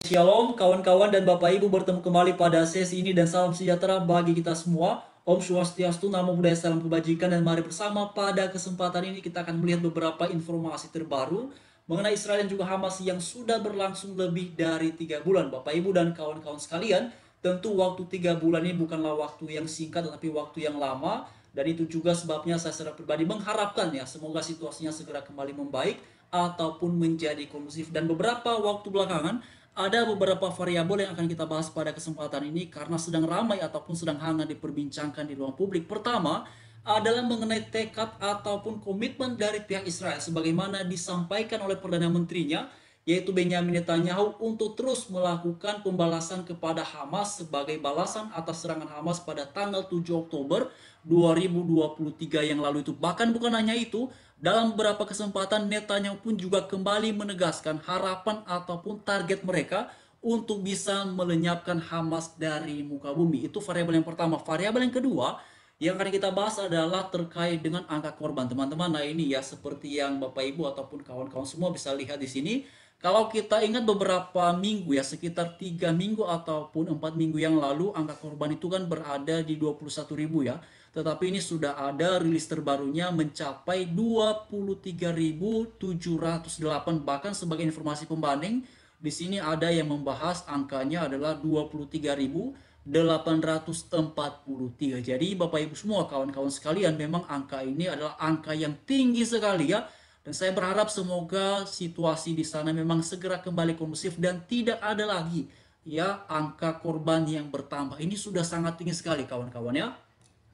Shalom kawan-kawan dan Bapak Ibu, bertemu kembali pada sesi ini dan salam sejahtera bagi kita semua. Om Swastiastu, Namo Buddhaya, salam kebajikan, dan mari bersama pada kesempatan ini kita akan melihat beberapa informasi terbaru mengenai Israel dan juga Hamas yang sudah berlangsung lebih dari 3 bulan. Bapak Ibu dan kawan-kawan sekalian, tentu waktu 3 bulan ini bukanlah waktu yang singkat tetapi waktu yang lama, dan itu juga sebabnya saya secara pribadi mengharapkan ya semoga situasinya segera kembali membaik ataupun menjadi kondusif. Dan beberapa waktu belakangan ada beberapa variabel yang akan kita bahas pada kesempatan ini karena sedang ramai ataupun sedang hangat diperbincangkan di ruang publik. Pertama adalah mengenai tekad ataupun komitmen dari pihak Israel sebagaimana disampaikan oleh Perdana Menterinya, yaitu Benyamin Netanyahu, untuk terus melakukan pembalasan kepada Hamas sebagai balasan atas serangan Hamas pada tanggal 7 Oktober 2023 yang lalu itu. Bahkan bukan hanya itu, dalam beberapa kesempatan Netanyahu pun juga kembali menegaskan harapan ataupun target mereka untuk bisa melenyapkan Hamas dari muka bumi. Itu variabel yang pertama. Variabel yang kedua yang akan kita bahas adalah terkait dengan angka korban, teman-teman. Nah, ini ya seperti yang Bapak Ibu ataupun kawan-kawan semua bisa lihat di sini. Kalau kita ingat beberapa minggu ya, sekitar 3 minggu ataupun 4 minggu yang lalu, angka korban itu kan berada di 21.000 ya. Tetapi ini sudah ada rilis terbarunya mencapai 23.708. Bahkan sebagai informasi pembanding, di sini ada yang membahas angkanya adalah 23.843. Jadi Bapak Ibu semua, kawan-kawan sekalian, memang angka ini adalah angka yang tinggi sekali ya. Dan saya berharap semoga situasi di sana memang segera kembali kondusif dan tidak ada lagi ya angka korban yang bertambah. Ini sudah sangat tinggi sekali kawan-kawan ya.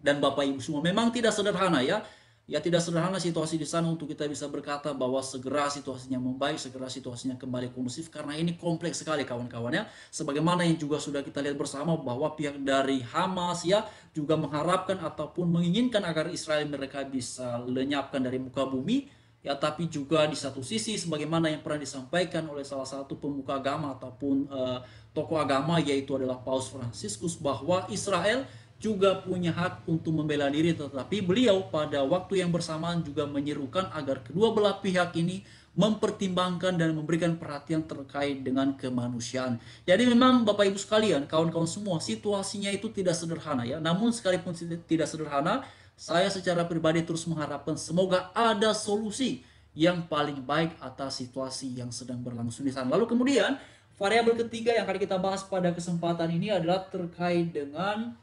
Dan Bapak Ibu semua, memang tidak sederhana ya. Ya, tidak sederhana situasi di sana untuk kita bisa berkata bahwa segera situasinya membaik, segera situasinya kembali kondusif, karena ini kompleks sekali kawan-kawan ya. Sebagaimana yang juga sudah kita lihat bersama bahwa pihak dari Hamas ya juga mengharapkan ataupun menginginkan agar Israel mereka bisa lenyapkan dari muka bumi ya, tapi juga di satu sisi sebagaimana yang pernah disampaikan oleh salah satu pemuka agama ataupun tokoh agama, yaitu adalah Paus Fransiskus, bahwa Israel juga punya hak untuk membela diri, tetapi beliau pada waktu yang bersamaan juga menyerukan agar kedua belah pihak ini mempertimbangkan dan memberikan perhatian terkait dengan kemanusiaan. Jadi memang Bapak Ibu sekalian, kawan-kawan semua, situasinya itu tidak sederhana ya. Namun sekalipun tidak sederhana, saya secara pribadi terus mengharapkan semoga ada solusi yang paling baik atas situasi yang sedang berlangsung di sana. Lalu kemudian variabel ketiga yang akan kita bahas pada kesempatan ini adalah terkait dengan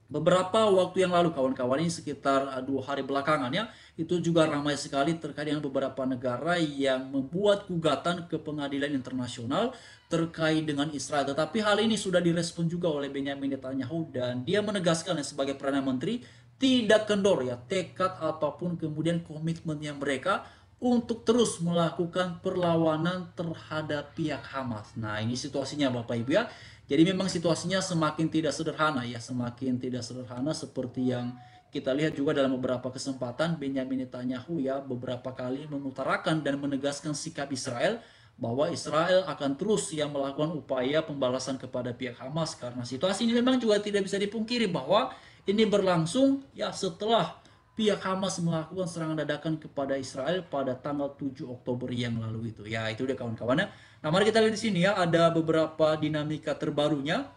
beberapa waktu yang lalu kawan-kawan, ini sekitar 2 hari belakangan ya, itu juga ramai sekali terkait dengan beberapa negara yang membuat gugatan ke pengadilan internasional terkait dengan Israel. Tetapi hal ini sudah direspon juga oleh Benyamin Netanyahu, dan dia menegaskan ya, sebagai Perdana Menteri, tidak kendor ya tekad ataupun kemudian komitmennya mereka untuk terus melakukan perlawanan terhadap pihak Hamas. Nah, ini situasinya Bapak Ibu ya. Jadi memang situasinya semakin tidak sederhana ya, semakin tidak sederhana seperti yang kita lihat juga dalam beberapa kesempatan Benyamin Netanyahu ya beberapa kali mengutarakan dan menegaskan sikap Israel bahwa Israel akan terus yang melakukan upaya pembalasan kepada pihak Hamas, karena situasi ini memang juga tidak bisa dipungkiri bahwa ini berlangsung ya setelah pihak Hamas melakukan serangan dadakan kepada Israel pada tanggal 7 Oktober yang lalu itu. Ya, itu dia kawan-kawannya. Nah, mari kita lihat di sini ya, ada beberapa dinamika terbarunya.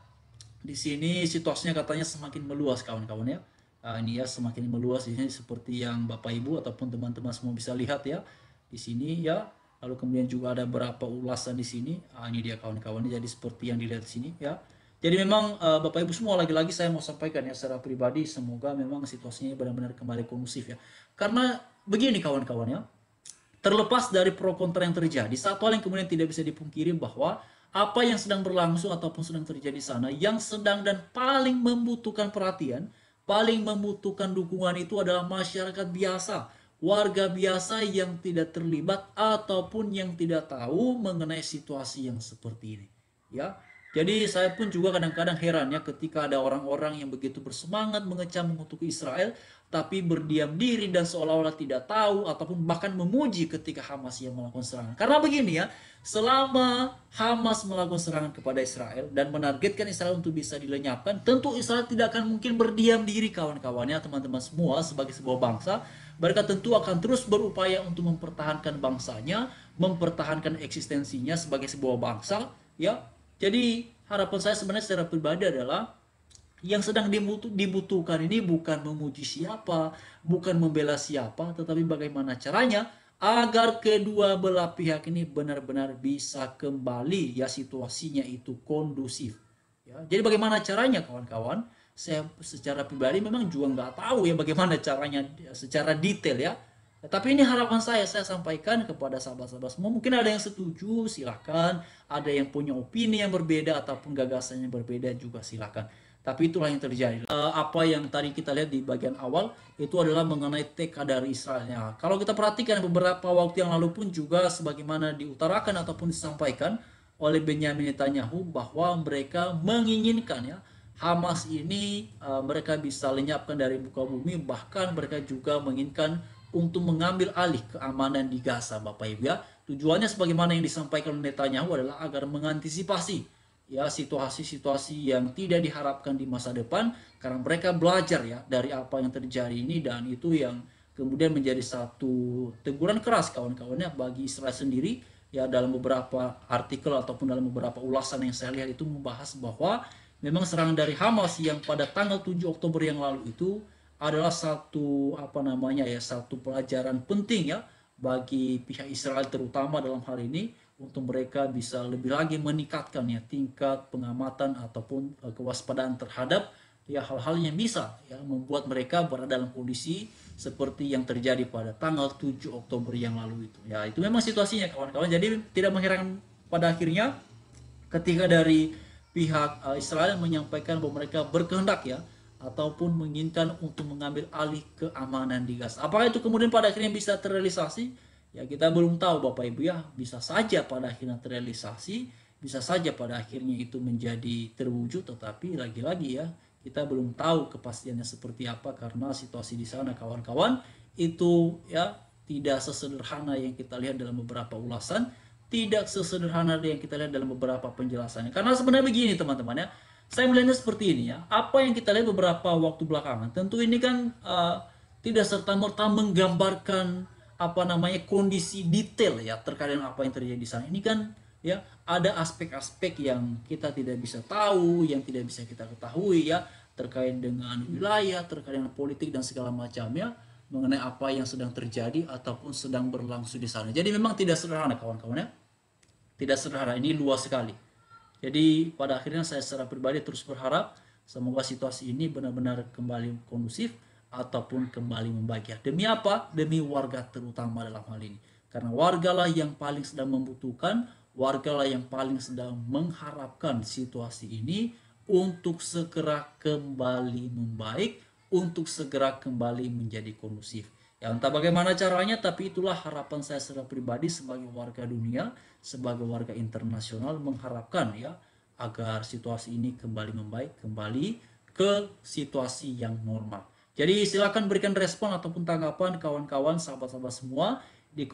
Di sini situasinya katanya semakin meluas kawan-kawan ya. Nah, ini ya semakin meluas di sini seperti yang Bapak Ibu ataupun teman-teman semua bisa lihat ya. Di sini ya. Lalu kemudian juga ada beberapa ulasan di sini. Nah, ini dia kawan-kawan. Jadi seperti yang dilihat di sini ya. Jadi memang Bapak Ibu semua, lagi-lagi saya mau sampaikan ya secara pribadi, semoga memang situasinya benar-benar kembali kondusif ya. Karena begini kawan-kawan ya, terlepas dari pro kontra yang terjadi, satu hal yang kemudian tidak bisa dipungkiri bahwa apa yang sedang berlangsung ataupun sedang terjadi di sana, yang sedang dan paling membutuhkan perhatian, paling membutuhkan dukungan itu adalah masyarakat biasa, warga biasa yang tidak terlibat ataupun yang tidak tahu mengenai situasi yang seperti ini. Ya, jadi saya pun juga kadang-kadang heran ya ketika ada orang-orang yang begitu bersemangat mengecam mengutuk Israel, tapi berdiam diri dan seolah-olah tidak tahu ataupun bahkan memuji ketika Hamas yang melakukan serangan. Karena begini ya, selama Hamas melakukan serangan kepada Israel dan menargetkan Israel untuk bisa dilenyapkan, tentu Israel tidak akan mungkin berdiam diri kawan-kawannya, teman-teman semua, sebagai sebuah bangsa. Mereka tentu akan terus berupaya untuk mempertahankan bangsanya, mempertahankan eksistensinya sebagai sebuah bangsa, ya. Jadi harapan saya sebenarnya secara pribadi adalah yang sedang dibutuhkan ini bukan memuji siapa, bukan membela siapa, tetapi bagaimana caranya agar kedua belah pihak ini benar-benar bisa kembali ya situasinya itu kondusif. Ya, jadi bagaimana caranya kawan-kawan? Saya secara pribadi memang juga nggak tahu ya bagaimana caranya secara detail ya. Tapi ini harapan saya sampaikan kepada sahabat-sahabat semua. Mungkin ada yang setuju, silakan. Ada yang punya opini yang berbeda ataupun gagasan yang berbeda juga silakan. Tapi itulah yang terjadi. Apa yang tadi kita lihat di bagian awal itu adalah mengenai tekad dari Israel. Ya, kalau kita perhatikan beberapa waktu yang lalu pun juga sebagaimana diutarakan ataupun disampaikan oleh Benyamin Netanyahu bahwa mereka menginginkan ya Hamas ini mereka bisa lenyapkan dari muka bumi, bahkan mereka juga menginginkan untuk mengambil alih keamanan di Gaza, Bapak Ibu ya. Tujuannya sebagaimana yang disampaikan oleh Netanyahu adalah agar mengantisipasi ya situasi-situasi yang tidak diharapkan di masa depan, karena mereka belajar ya dari apa yang terjadi ini, dan itu yang kemudian menjadi satu teguran keras kawan-kawannya bagi Israel sendiri ya. Dalam beberapa artikel ataupun dalam beberapa ulasan yang saya lihat itu membahas bahwa memang serangan dari Hamas yang pada tanggal 7 Oktober yang lalu itu adalah satu satu pelajaran penting ya bagi pihak Israel, terutama dalam hal ini untuk mereka bisa lebih lagi meningkatkan ya tingkat pengamatan ataupun kewaspadaan terhadap ya hal-hal yang bisa ya membuat mereka berada dalam kondisi seperti yang terjadi pada tanggal 7 Oktober yang lalu itu. Ya, itu memang situasinya kawan-kawan. Jadi tidak mengherankan pada akhirnya ketika dari pihak Israel menyampaikan bahwa mereka berkehendak ya ataupun menginginkan untuk mengambil alih keamanan di Gaza. Apakah itu kemudian pada akhirnya bisa terrealisasi? Ya, kita belum tahu Bapak Ibu ya. Bisa saja pada akhirnya terrealisasi, bisa saja pada akhirnya itu menjadi terwujud, tetapi lagi-lagi ya kita belum tahu kepastiannya seperti apa, karena situasi di sana kawan-kawan itu ya tidak sesederhana yang kita lihat dalam beberapa ulasan, tidak sesederhana yang kita lihat dalam beberapa penjelasannya. Karena sebenarnya begini teman-teman ya, saya melihatnya seperti ini ya. Apa yang kita lihat beberapa waktu belakangan, tentu ini kan tidak serta-merta menggambarkan kondisi detail ya terkait dengan apa yang terjadi di sana. Ini kan ya ada aspek-aspek yang kita tidak bisa tahu, yang tidak bisa kita ketahui ya, terkait dengan wilayah, terkait dengan politik dan segala macamnya, mengenai apa yang sedang terjadi ataupun sedang berlangsung di sana. Jadi memang tidak sederhana kawan-kawan ya. Tidak sederhana, ini luas sekali. Jadi pada akhirnya saya secara pribadi terus berharap semoga situasi ini benar-benar kembali kondusif ataupun kembali membaik. Demi apa? Demi warga terutama dalam hal ini. Karena wargalah yang paling sedang membutuhkan, wargalah yang paling sedang mengharapkan situasi ini untuk segera kembali membaik, untuk segera kembali menjadi kondusif. Ya entah bagaimana caranya, tapi itulah harapan saya secara pribadi sebagai warga dunia, sebagai warga internasional, mengharapkan ya agar situasi ini kembali membaik, kembali ke situasi yang normal. Jadi silakan berikan respon ataupun tanggapan kawan-kawan, sahabat-sahabat semua di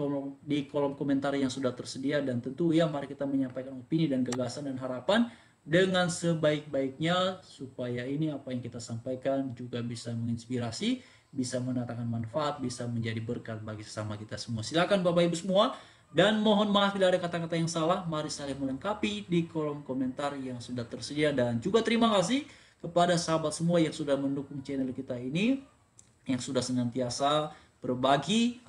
kolom komentar yang sudah tersedia, dan tentu ya mari kita menyampaikan opini dan gagasan dan harapan dengan sebaik-baiknya supaya ini apa yang kita sampaikan juga bisa menginspirasi, bisa mendatangkan manfaat, bisa menjadi berkat bagi sesama kita semua. Silakan Bapak Ibu semua, dan mohon maaf bila ada kata-kata yang salah, mari saling melengkapi di kolom komentar yang sudah tersedia. Dan juga terima kasih kepada sahabat semua yang sudah mendukung channel kita ini, yang sudah senantiasa berbagi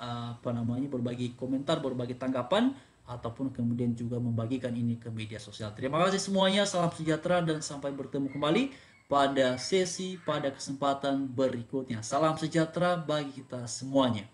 berbagi komentar, berbagi tanggapan, ataupun kemudian juga membagikan ini ke media sosial. Terima kasih semuanya, salam sejahtera dan sampai bertemu kembali pada kesempatan berikutnya. Salam sejahtera bagi kita semuanya.